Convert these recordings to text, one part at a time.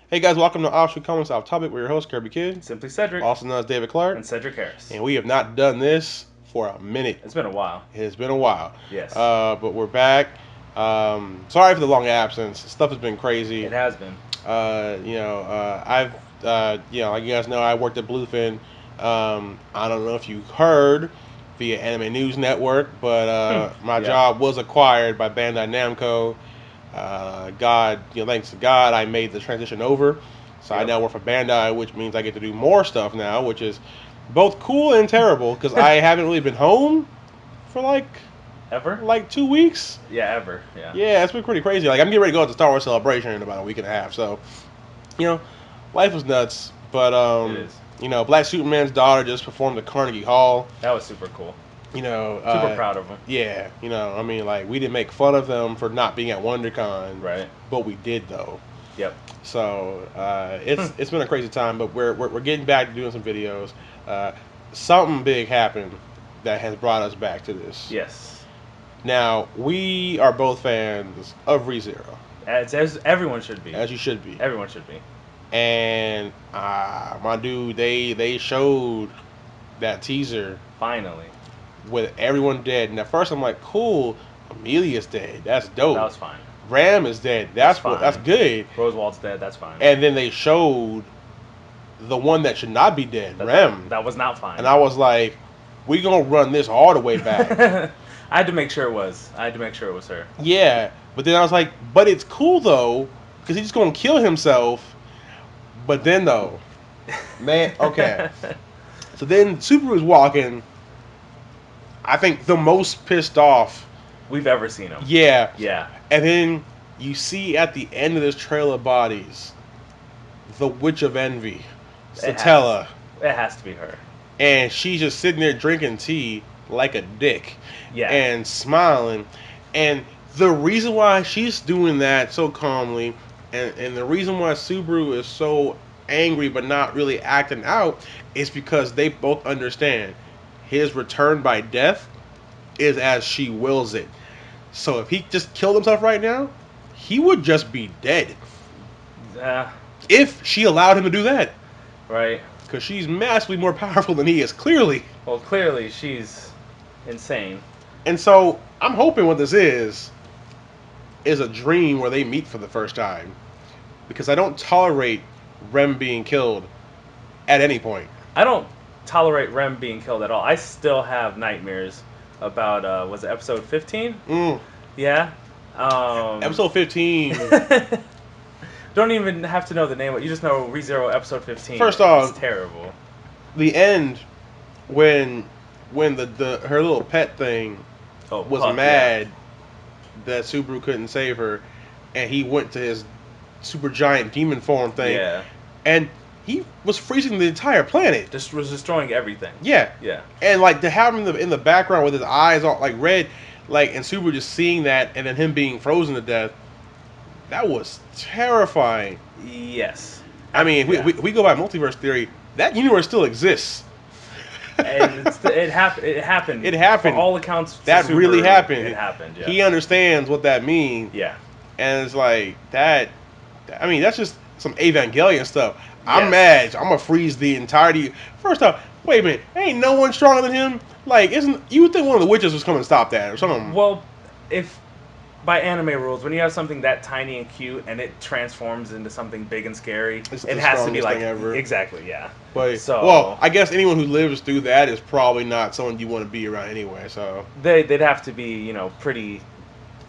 Hey guys, welcome to Offshoot Comments Off Topic. We're your host, Kerbykidd, SimplySedric, also known as David Clark, and Cedric Harris. and we have not done this for a minute. It's been a while. It's been a while. Yes. But we're back. Sorry for the long absence. Stuff has been crazy. It has been. I've, like you guys know, I worked at Bluefin. I don't know if you heard via Anime News Network, but my job was acquired by Bandai Namco. Thanks to God, I made the transition over. So I now work for Bandai, which means I get to do more stuff now, which is both cool and terrible because I haven't really been home for Ever? 2 weeks. Yeah, ever. Yeah. Yeah, it's been pretty crazy. Like I'm getting ready to go to Star Wars Celebration in about a week and a half. So, life was nuts. But It is. Black Superman's daughter just performed at Carnegie Hall. That was super cool. Super proud of them. Yeah, we didn't make fun of them for not being at WonderCon, Right. but we did though. Yep. So it's been a crazy time, but we're getting back to doing some videos. Something big happened that has brought us back to this. Yes. Now we are both fans of ReZero, As everyone should be. as you should be. Everyone should be. And my dude, they showed that teaser Finally. with everyone dead. And at first I'm like, cool, Amelia's dead. That's dope. That was fine. Ram is dead. That's fine. That's good. Rosewald's dead. That's fine. And then they showed the one that should not be dead, Rem. That was not fine. And I was like, we gonna run this all the way back. I had to make sure it was. I had to make sure it was her. Yeah. But then I was like, but it's cool though, because he's just gonna kill himself. But then though, man, okay. So then Subaru's walking, I think the most pissed off We've ever seen him. Yeah. Yeah. And then you see at the end of this trail of bodies, the Witch of Envy, Satella. It has to be her. And she's just sitting there drinking tea like a dick. Yeah. And smiling. And the reason why she's doing that so calmly, and the reason why Subaru is so angry but not really acting out, is because they both understand his return by death is as she wills it. So if he just killed himself right now, he would just be dead. If she allowed him to do that. Right. Because she's massively more powerful than he is, clearly. Well, clearly she's insane. And so I'm hoping what this is a dream where they meet for the first time. Because I don't tolerate Rem being killed at any point. I don't tolerate Rem being killed at all. I still have nightmares about, was it episode 15? Yeah. Episode 15. Don't even have to know the name. You just know ReZero episode 15. First off, it's terrible. The end, when her little pet thing was mad that Subaru couldn't save her, and he went to his super giant demon form thing, and he was freezing the entire planet. Just was destroying everything. Yeah. Yeah. And to have him in the background with his eyes all red, and Subaru just seeing that, and then him being frozen to death, that was terrifying. Yes. I mean, we go by multiverse theory, that universe still exists. And it happened. It happened. For all accounts, that Subaru, really happened. It happened. Yeah. He understands what that means. Yeah. And it's like that. I mean, that's just some Evangelion stuff. Yes. I'm mad. I'm gonna freeze the entirety. First off, wait a minute. Ain't no one stronger than him. You would think one of the witches was coming to stop that or something? Well, if by anime rules, when you have something that tiny and cute and it transforms into something big and scary, it has to be like ever. Exactly. Yeah. But well, I guess anyone who lives through that is probably not someone you want to be around anyway. So they'd have to be pretty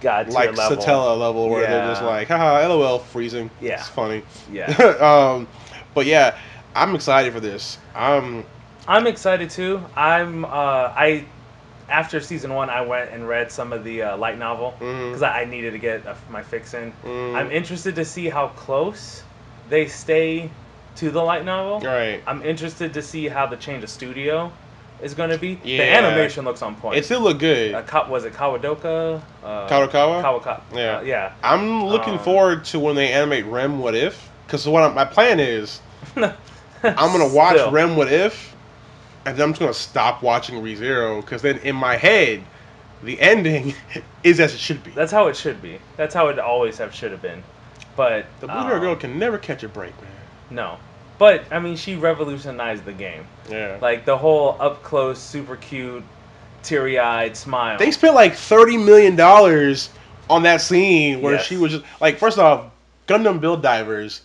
god tier like level. Satella level, where they're just like, haha, LOL, freezing. Yeah. It's funny. Yeah. But yeah, I'm excited for this. I'm excited too. After season 1, I went and read some of the light novel because I needed to get my fix in. I'm interested to see how close they stay to the light novel. Right. I'm interested to see how the change of studio is going to be. Yeah. The animation looks on point. It still look good. Was it Kawadoka? Kadokawa? Kawaka. Yeah. Yeah. I'm looking forward to when they animate Rem What If. Because my plan is, I'm going to watch Rem What If, and then I'm just going to stop watching ReZero, because then in my head, the ending is as it should be. That's how it should be. That's how it always should have been. But the blue hair girl can never catch a break, man. No, but I mean, she revolutionized the game. Yeah. Like the whole up close, super cute, teary eyed smile. They spent like $30 million on that scene where she Yes. was just like, first off, Gundam Build Divers.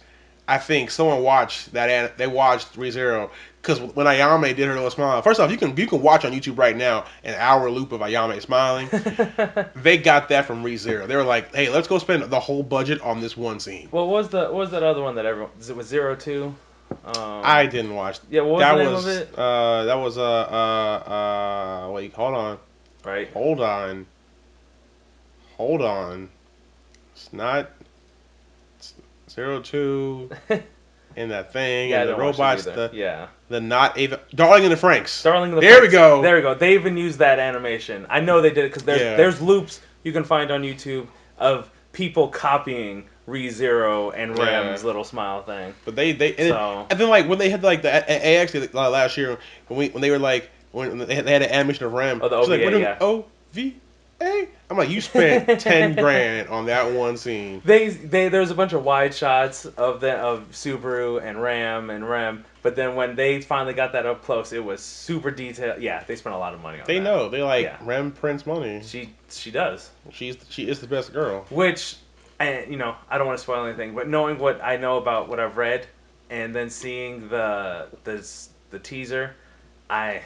I think someone watched that. They watched ReZero because when Ayame did her little smile. First off, you can watch on YouTube right now an hour loop of Ayame smiling. They got that from ReZero. They were like, "Hey, let's go spend the whole budget on this one scene." What was that other one that everyone? It was 02? I didn't watch. Yeah, what was that the name was, of it? That was wait, hold on. Right. Hold on. Hold on. It's not 02 and that thing Yeah, I and the didn't watch it robots. either. The not even Darling in the Franks. Darling in the There we Franxx. go. There we go. They even used that animation. I know they did it because there's loops you can find on YouTube of people copying ReZero and Rem's little smile thing. But and then like when they had like the AX last year when they were like when they had an animation of Rem. Oh, the OVA, like, we're doing yeah. OVA. I'm like, you spent $10,000 on that one scene. There's a bunch of wide shots of Subaru and Ram and Rem, but then when they finally got that up close, it was super detailed. Yeah, they spent a lot of money on They that. know. They like Rem prints money. She does. She is the best girl. Which, and I don't want to spoil anything, but knowing what I know about what I've read, and then seeing the teaser, I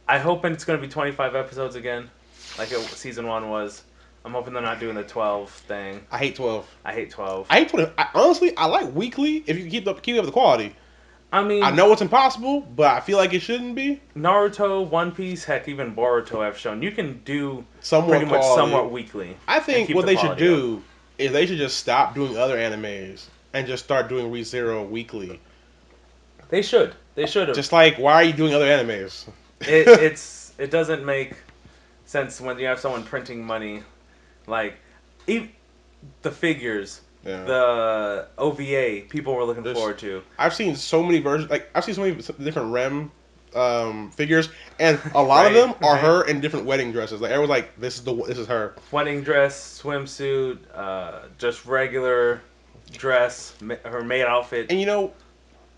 hope it's going to be 25 episodes again. Like season 1 was. I'm hoping they're not doing the 12 thing. I hate 12. I hate 12. I hate 12. Honestly, I like weekly if you can keep up the quality. I mean, I know it's impossible, but I feel like it shouldn't be. Naruto, One Piece, heck, even Boruto have shown you can do somewhat weekly. I think what they should do is they should just stop doing other animes and just start doing ReZero weekly. They should. They should have. Just like, why are you doing other animes? It doesn't make sense when you have someone printing money, like even the figures, the OVA people were looking forward to. I've seen so many versions. Like I've seen so many different Rem figures, and a lot of them are her in different wedding dresses. Like everyone's like, this is her wedding dress, swimsuit, just regular dress, her maid outfit. And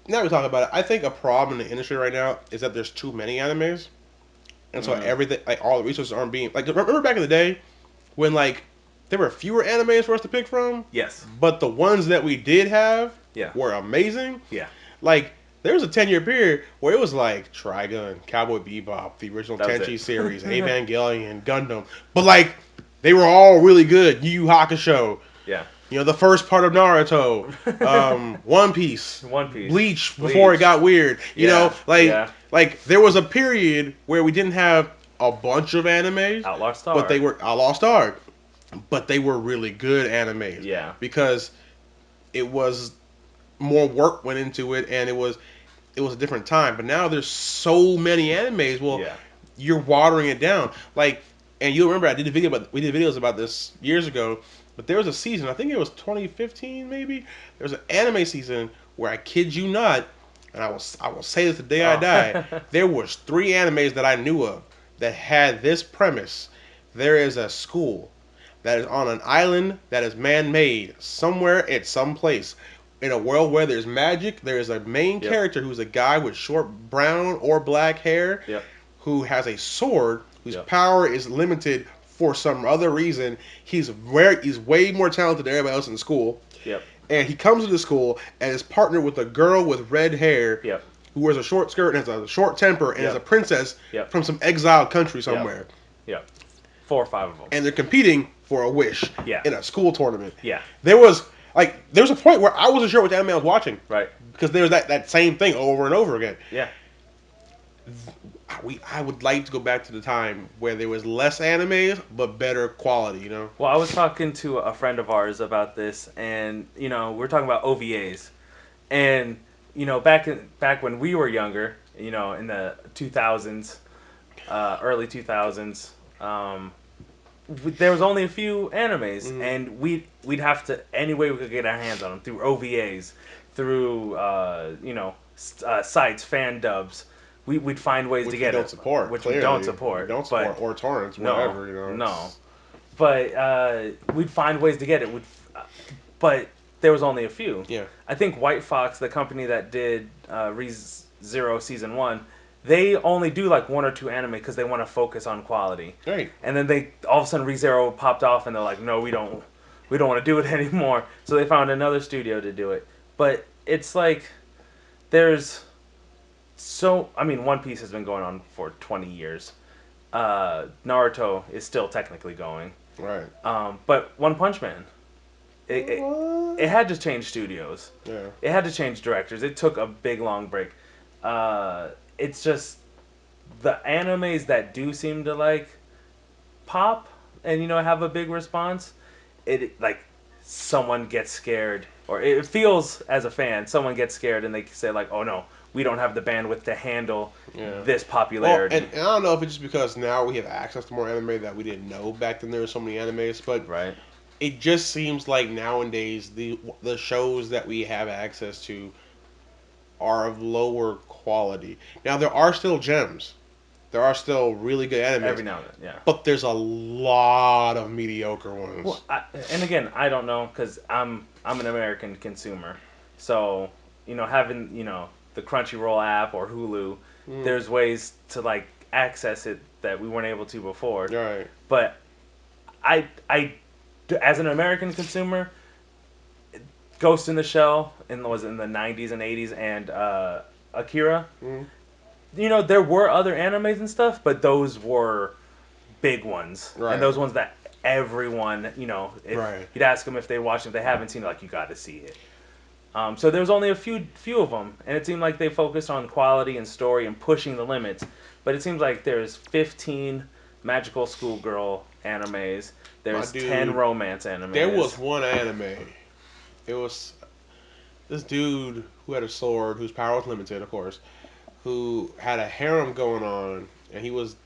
now we talk about it. I think a problem in the industry right now is that there's too many animes. And so everything, like all the resources aren't being like. Remember back in the day when like there were fewer animes for us to pick from. Yes. But the ones that we did have were amazing. Yeah. Like there was a 10-year period where it was like Trigun, Cowboy Bebop, the original Tenchi series, Evangelion, Gundam. But like they were all really good. Yu Yu Hakusho. Yeah. The first part of Naruto, One Piece, Bleach before it got weird. Like there was a period where we didn't have a bunch of animes. Outlaw Star. But they were Outlaw Star. But they were really good animes. Yeah. Because it was more work went into it and it was a different time. But now there's so many animes. Well, you're watering it down. Like, and you'll remember we did videos about this years ago. But there was a season, I think it was 2015 maybe. There was an anime season where I kid you not, and I will say this the day I die. There was 3 animes that I knew of that had this premise. There is a school that is on an island that is man-made somewhere at some place. In a world where there's magic, there is a main character who's a guy with short brown or black hair who has a sword whose power is limited for some other reason. He's way more talented than everybody else in the school. Yep. And he comes to the school and is partnered with a girl with red hair who wears a short skirt and has a short temper and is a princess from some exiled country somewhere. Yep. 4 or 5 of them. And they're competing for a wish in a school tournament. Yeah. There was a point where I wasn't sure what anime I was watching. Right. Because there was that same thing over and over again. Yeah. I would like to go back to the time where there was less animes but better quality, Well, I was talking to a friend of ours about this, and we're talking about OVAs, and back when we were younger, in the 2000s, early 2000s, there was only a few animes, and we'd have to any way we could get our hands on them through OVAs, through sites, fan dubs. We'd find ways to get it. Which we don't support. Or torrents, whatever, No. But we'd find ways to get it. but there was only a few. Yeah. I think White Fox, the company that did ReZero season one, they only do like one or two anime because they want to focus on quality. Right. And then they all of a sudden ReZero popped off, and they're like, no, we don't want to do it anymore. So they found another studio to do it. But it's like there's I mean, One Piece has been going on for 20 years. Naruto is still technically going. Right. But One Punch Man, it, What? it had to change studios. Yeah. It had to change directors. It took a big long break. It's just the animes that do seem to like pop and have a big response. It like someone gets scared, or it feels as a fan someone gets scared and they say like, oh no, we don't have the bandwidth to handle Yeah. this Well, popularity. and I don't know if it's just because now we have access to more anime that we didn't know back then. There were so many animes, but Right. it just seems like nowadays the shows that we have access to are of lower quality. Now there are still gems. There are still really good Every animes, now and then, yeah. but there's a lot of mediocre ones. Well, and again, I don't know because I'm an American consumer, so having the Crunchyroll app or Hulu, Mm. there's ways to like access it that we weren't able to before. Right. But I as an American consumer, Ghost in the Shell was in the 90s and 80s, and Akira. Mm. There were other animes and stuff, but those were big ones, Right. and those ones that everyone, if Right. you'd ask them if they watched it, if they haven't seen it, like you got to see it. So there was only a few of them, and it seemed like they focused on quality and story and pushing the limits. But it seems like there's 15 magical schoolgirl animes. There's dude, 10 romance animes. There was one anime. It was this dude who had a sword, whose power was limited, of course, who had a harem going on, and he was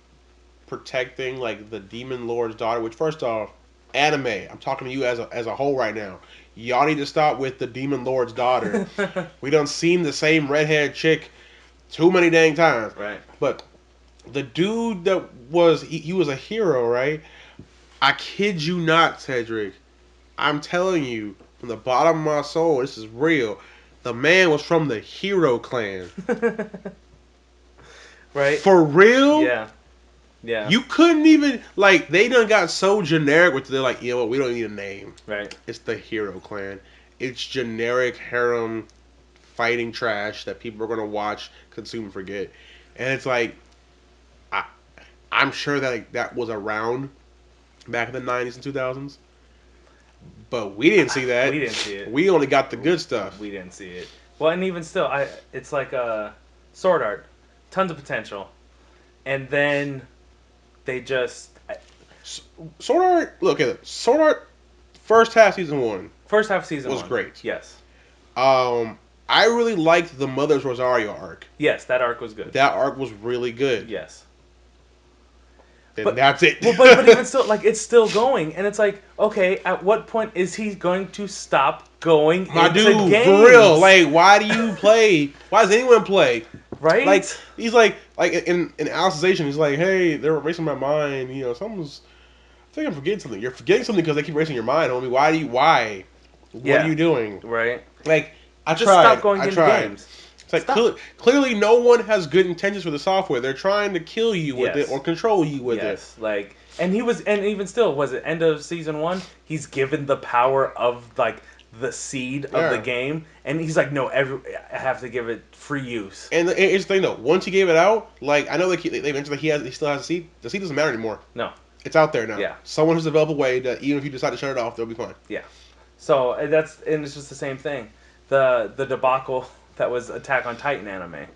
protecting like the demon lord's daughter. Which, first off, anime. I'm talking to you as a whole right now. Y'all need to stop with the demon lord's daughter. We done seen the same redhead chick too many dang times. Right. But the dude that was he was a hero, right? I kid you not, Cedric. I'm telling you, from the bottom of my soul, this is real. The man was from the Hero Clan. Right. For real? Yeah. Yeah. You couldn't even like they done got so generic with they're like, you know what, we don't need a name. Right. It's the Hero Clan. It's generic harem fighting trash that people are gonna watch, consume, and forget. And it's like I'm sure that that was around back in the 90s and 2000s. But we didn't see that. We didn't see it. We only got the good stuff. We didn't see it. Well, and even still, it's like Sword Art, tons of potential, and then they just Sword Art. Look at it. Sword Art. First half season 1 first half of season was 1 great. Yes. I really liked the Mother's Rosario arc. Yes, that arc was good. That arc was really good. Yes. And But- that's it. Well, but even still, like it's still going, and it's like, okay, at what point is he going to stop going My into dude, games? for real. Like, why do you play? Why does anyone play? right? Like, he's like in Alicization, he's like, hey, they're erasing my mind. You know, I think I'm forgetting something. You're forgetting something because they keep erasing your mind, homie. Why? What Yeah. are you doing? right? Like, I Just tried. stop going I into tried. games. It's like Stop. clearly no one has good intentions for the software. They're trying to kill you with Yes. it or control you with Yes, like, and even still, was it end of season 1? He's given the power of like the seed of the Yeah. game, and he's like, no, I have to give it free use. it. And here's the thing, though. Once he gave it out, like I know they mentioned that he still has a seed. The seed doesn't matter anymore. No, It's out there now. Yeah. Someone has developed a way that even if you decide to shut it off, they'll be fine. so and it's just the same thing. The debacle that was Attack on Titan anime.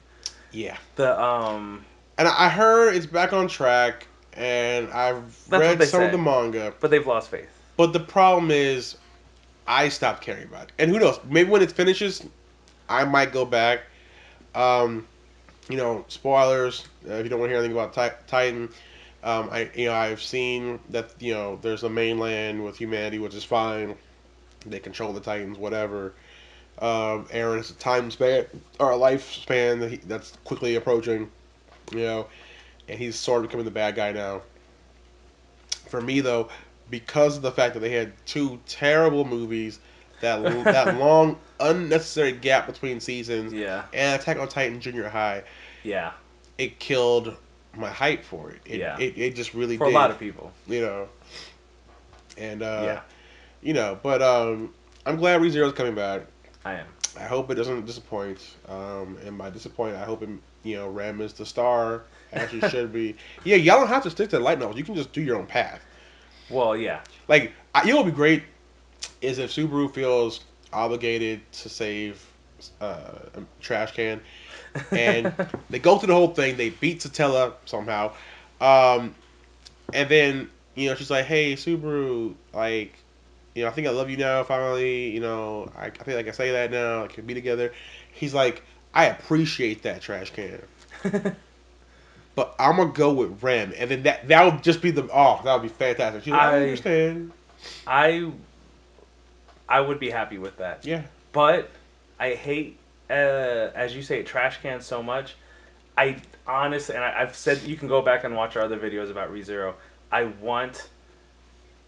Yeah. The And I heard it's back on track, and I've what read they some of say. the manga. but they've lost faith. But the problem is, I stopped caring about it. And who knows? Maybe when it finishes, I might go back. Spoilers. If you don't want to hear anything about Titan, I've seen that there's a mainland with humanity, which is fine. They control the Titans, whatever. Aaron has a time span or a lifespan that's quickly approaching, and he's sort of becoming the bad guy now. For me, though, because of the fact that they had 2 terrible movies that long unnecessary gap between seasons Yeah. and Attack on Titan Junior High, Yeah. it killed my hype for it. Yeah. It just really For a lot did, of people. you know. And Yeah. but I'm glad ReZero's coming back. I am. I hope it doesn't disappoint. And by disappoint, I hope it, Rem is the star as she should be. Yeah, y'all don't have to stick to the light novels. You can just do your own path. Well, yeah. Like, you know what would be great is if Subaru feels obligated to save a trash can, and they go through the whole thing. They beat Satella somehow, um, and then she's like, "Hey, Subaru, like, I think I love you now. Finally, I think I can say that now. I can be together." He's like, "I appreciate that trash can, but I'm gonna go with Rem," and then that would just be that would be fantastic. She's like, "I I understand." I I would be happy with that. Yeah. But I hate, as you say, trash cans so much. I honestly, and I've said you can go back and watch our other videos about ReZero. I want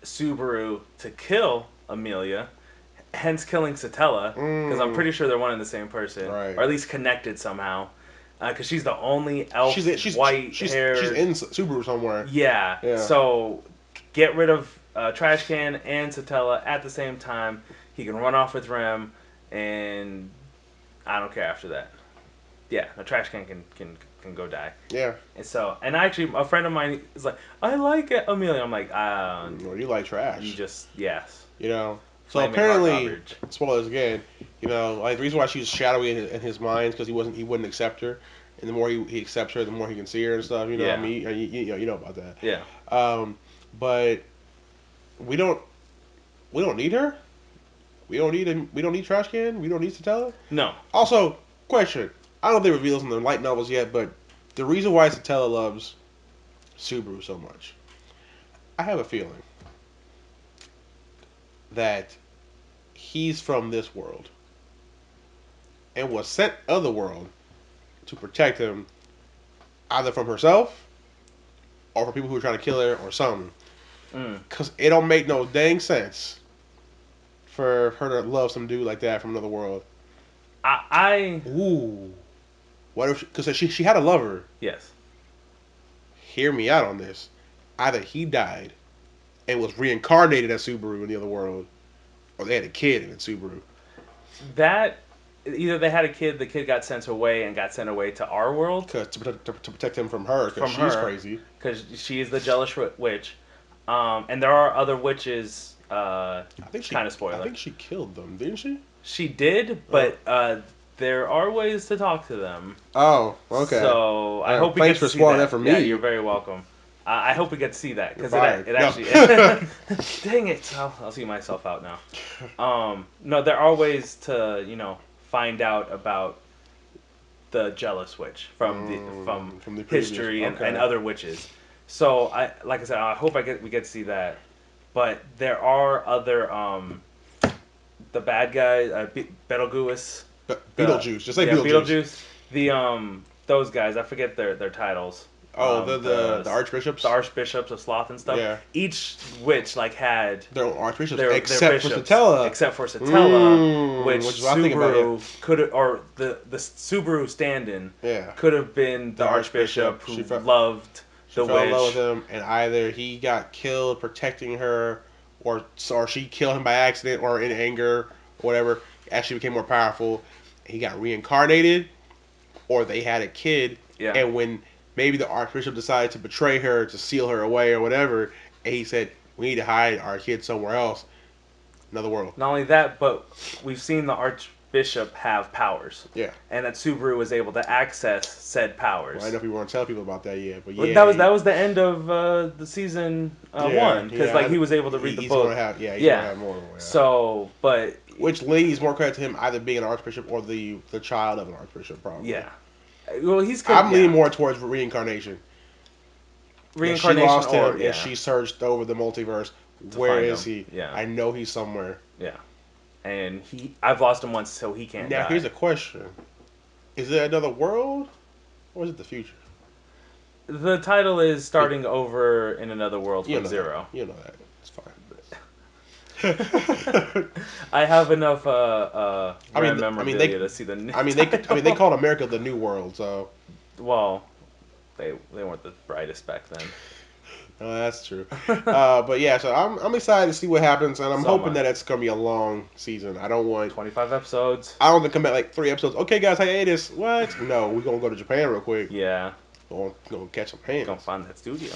Subaru to kill Amelia, hence killing Satella, because I'm pretty sure they're one and the same person, Right. or at least connected somehow. Because she's the only elf She's white-haired. in Subaru somewhere. Yeah. Yeah. So get rid of Trash Can and Satella at the same time. He can run off with Rem, and I don't care after that. Yeah, the Trash Can can go die. Yeah. And actually, a friend of mine is like, I like it, Amelia. I'm like, Well, you like trash. you just yes. So Flaming apparently, garbage. spoilers again. Like the reason why she was shadowy in his mind because he wouldn't accept her, and the more he accepts her, the more he can see her and stuff. Yeah. I mean, you know about that. Yeah. But we don't need her. We don't need Trash Can. We don't need Satella. No. Also, question. I don't think it reveals in the light novels yet, but the reason why Satella loves Subaru so much, I have a feeling that he's from this world and was sent other world to protect him, either from herself or from people who are trying to kill her or something. Because it don't make no dang sense for her to love some dude like that from another world. Ooh. What if? Because she had a lover. Yes. Hear me out on this. Either he died and was reincarnated as Subaru in the other world, or they had a kid in Subaru. That either they had a kid, the kid got sent away to our world To protect him from her, because she's crazy. Because she is the jealous witch, and there are other witches. I think kind of spoiler. I think she killed them, didn't she? She did, but there are ways to talk to them. Oh, okay. So I hope we thanks get to for see spoiling that. that for me. Yeah, you're very welcome. I hope we get to see that because it actually. Dang it! I'll see myself out now. No, there are ways to find out about the jealous witch from the history and other witches. So like I said, I hope we get to see that. But there are other the bad guy Betelgeuse. Beetlejuice. Just say Beetlejuice. The those guys, I forget their titles. Oh, the archbishops. The archbishops of Sloth and stuff. Yeah. Each witch had their own archbishops, their except for Satella, which Subaru could or the Subaru stand-in could have been the archbishop who loved the witch. Fell in love with him, and either he got killed protecting her, or she killed him by accident or in anger, or whatever. As she became more powerful, he got reincarnated, or they had a kid, and when maybe the archbishop decided to betray her, to seal her away or whatever, and he said, we need to hide our kid somewhere else, another world. Not only that, but we've seen the archbishop have powers. Yeah. And that Subaru was able to access said powers. Well, I don't know if we want to tell people about that yet, but that was the end of the season 1, because he was able to read the book. He's gonna have more. Yeah. So, but which leads more credit to him either being an archbishop or the child of an archbishop, probably. Yeah. Well, I'm leaning more towards reincarnation. Reincarnation, she lost him, and she searched over the multiverse. Where is he? Yeah. I know he's somewhere. Yeah. And I've lost him once, so he can't die. Now, here's a question. Is it another world, or is it the future? The title is Starting Over in Another World from Zero. You know that. It's fine. I have enough I rare mean, memorabilia to see the new I mean, they title. called America the New World, so Well, they weren't the brightest back then. that's true. But yeah, so I'm excited to see what happens, and I'm So hoping that much. it's gonna be a long season. I don't want 25 episodes. I don't want to come back like 3 episodes. Okay, guys, hiatus. What? No, we're gonna go to Japan real quick. Yeah, Gonna catch some gonna hands. find that studio.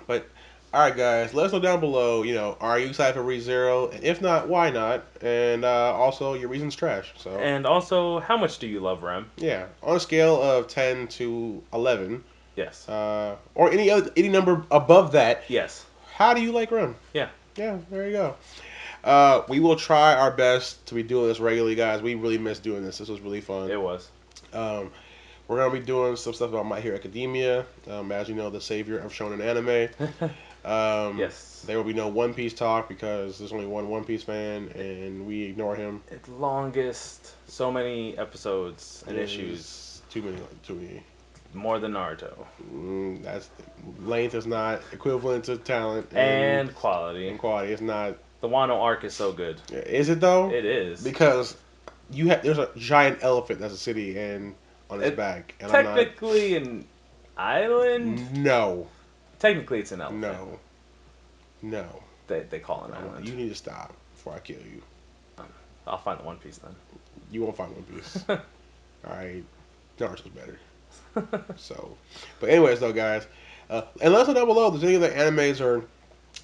But all right, guys, let us know down below. Are you excited for ReZero? And if not, why not? And also, your reason's trash. So And also, how much do you love Rem? yeah, on a scale of 10 to 11, Yes. or any number above that, Yes. how do you like Run? Yeah. Yeah, there you go. We will try our best to be doing this regularly, guys. We really missed doing this. This was really fun. It was. Um, we're gonna be doing some stuff about My Hero Academia. As you know, the savior of shonen anime. Yes. There will be no One Piece talk because there's only One Piece fan, and we ignore him. It's longest. So many episodes and issues. It's too many, too many. More than Naruto. That's length is not equivalent to talent And quality. and quality. It's not. The Wano arc is so good. Is it though? It is. Because there's a giant elephant that's a city and on his It, back, and I'm not. technically an island. No, Technically, it's an elephant. no, no. They call it an No, island. you need to stop before I kill you. I'll find the One Piece then. You won't find One Piece. All right, Naruto's better. So, but anyways, though, guys, and let us know down below if there's any other animes or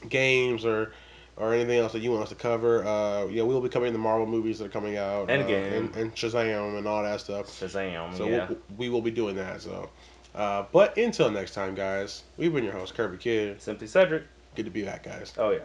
games or anything else that you want us to cover. We'll be covering the Marvel movies that are coming out, Endgame. and Shazam and all that stuff. Shazam. So Yeah. we will be doing that. So, but until next time, guys, we've been your host, Kerbykidd. Simply Cedric. Good to be back, guys. Oh yeah.